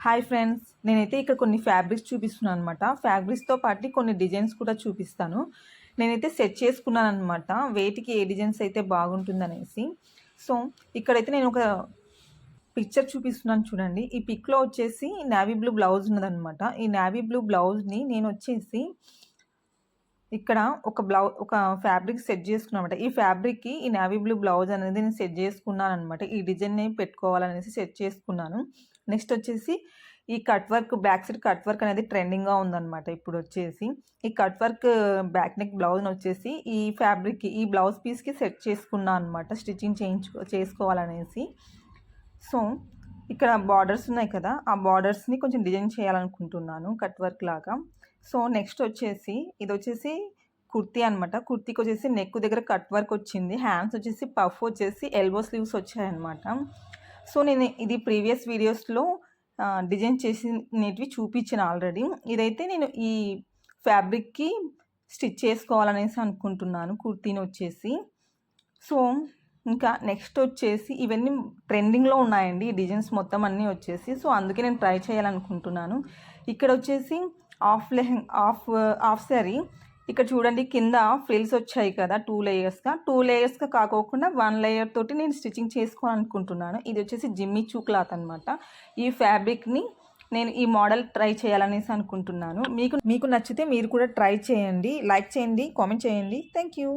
Hi friends, నేనైతే ఇక్కడ కొన్ని ఫ్యాబ్రిక్స్ చూపిస్తున్నాను అనమాట. ఫ్యాబ్రిక్స్తో పాటు కొన్ని డిజైన్స్ కూడా చూపిస్తాను. నేనైతే సెట్ చేసుకున్నాను అనమాట, వేటికి ఏ డిజైన్స్ అయితే బాగుంటుందనేసి. సో ఇక్కడైతే నేను ఒక పిక్చర్ చూపిస్తున్నాను చూడండి. ఈ పిక్లో వచ్చేసి నేవీ బ్లూ బ్లౌజ్ ఉన్నదనమాట. ఈ నేవీ బ్లూ బ్లౌజ్ని నేను వచ్చేసి ఇక్కడ ఒక ఫ్యాబ్రిక్ సెట్ చేసుకున్నానమాట. ఈ ఫ్యాబ్రిక్కి ఈ నేవీ బ్లూ బ్లౌజ్ అనేది నేను సెట్ చేసుకున్నాను అనమాట. ఈ డిజైన్ని పెట్టుకోవాలనేసి సెట్ చేసుకున్నాను. నెక్స్ట్ వచ్చేసి ఈ cut work, back side cut work అనేది ట్రెండింగ్గా ఉందన్నమాట. ఇప్పుడు వచ్చేసి ఈ కట్ వర్క్ బ్యాక్ నెక్ బ్లౌజ్ని వచ్చేసి ఈ ఫ్యాబ్రిక్కి, ఈ బ్లౌజ్ పీస్కి సెట్ చేసుకున్నాను అనమాట, స్టిచ్చింగ్ చేసుకోవాలనేసి. సో ఇక్కడ బార్డర్స్ ఉన్నాయి కదా, ఆ బార్డర్స్ని కొంచెం డిజైన్ చేయాలనుకుంటున్నాను కట్ వర్క్ లాగా. సో నెక్స్ట్ వచ్చేసి ఇది వచ్చేసి కుర్తీ అనమాట. కుర్తీకి వచ్చేసి నెక్ దగ్గర కట్ వర్క్ వచ్చింది, హ్యాండ్స్ వచ్చేసి పఫ్ వచ్చేసి ఎల్బో స్లీవ్స్ వచ్చాయన్నమాట. సో నేను ఇది ప్రీవియస్ వీడియోస్లో డిజైన్ చేసినవి చూపించిన ఆల్రెడీ. ఇదైతే నేను ఈ ఫ్యాబ్రిక్కి స్టిచ్ చేసుకోవాలనేసి అనుకుంటున్నాను కుర్తీని వచ్చేసి. సో ఇంకా నెక్స్ట్ వచ్చేసి ఇవన్నీ ట్రెండింగ్లో ఉన్నాయండి ఈ డిజైన్స్ మొత్తం అన్నీ వచ్చేసి. సో అందుకే నేను ట్రై చేయాలనుకుంటున్నాను. ఇక్కడ వచ్చేసి హాఫ్ శారీ ఇక్కడ చూడండి, కింద ఫ్రిల్స్ వచ్చాయి కదా, 2 లేయర్స్గా కాకోకుండా 1 లేయర్ తోటి నేను స్టిచ్చింగ్ చేసుకోవాలనుకుంటున్నాను. ఇది వచ్చేసి జిమ్మీ చూ క్లాత్ అనమాట. ఈ ఫ్యాబ్రిక్ని నేను ఈ మోడల్ ట్రై చేయాలనేసి అనుకుంటున్నాను. మీకు నచ్చితే మీరు కూడా ట్రై చేయండి, లైక్ చేయండి, కామెంట్ చేయండి. Thank you.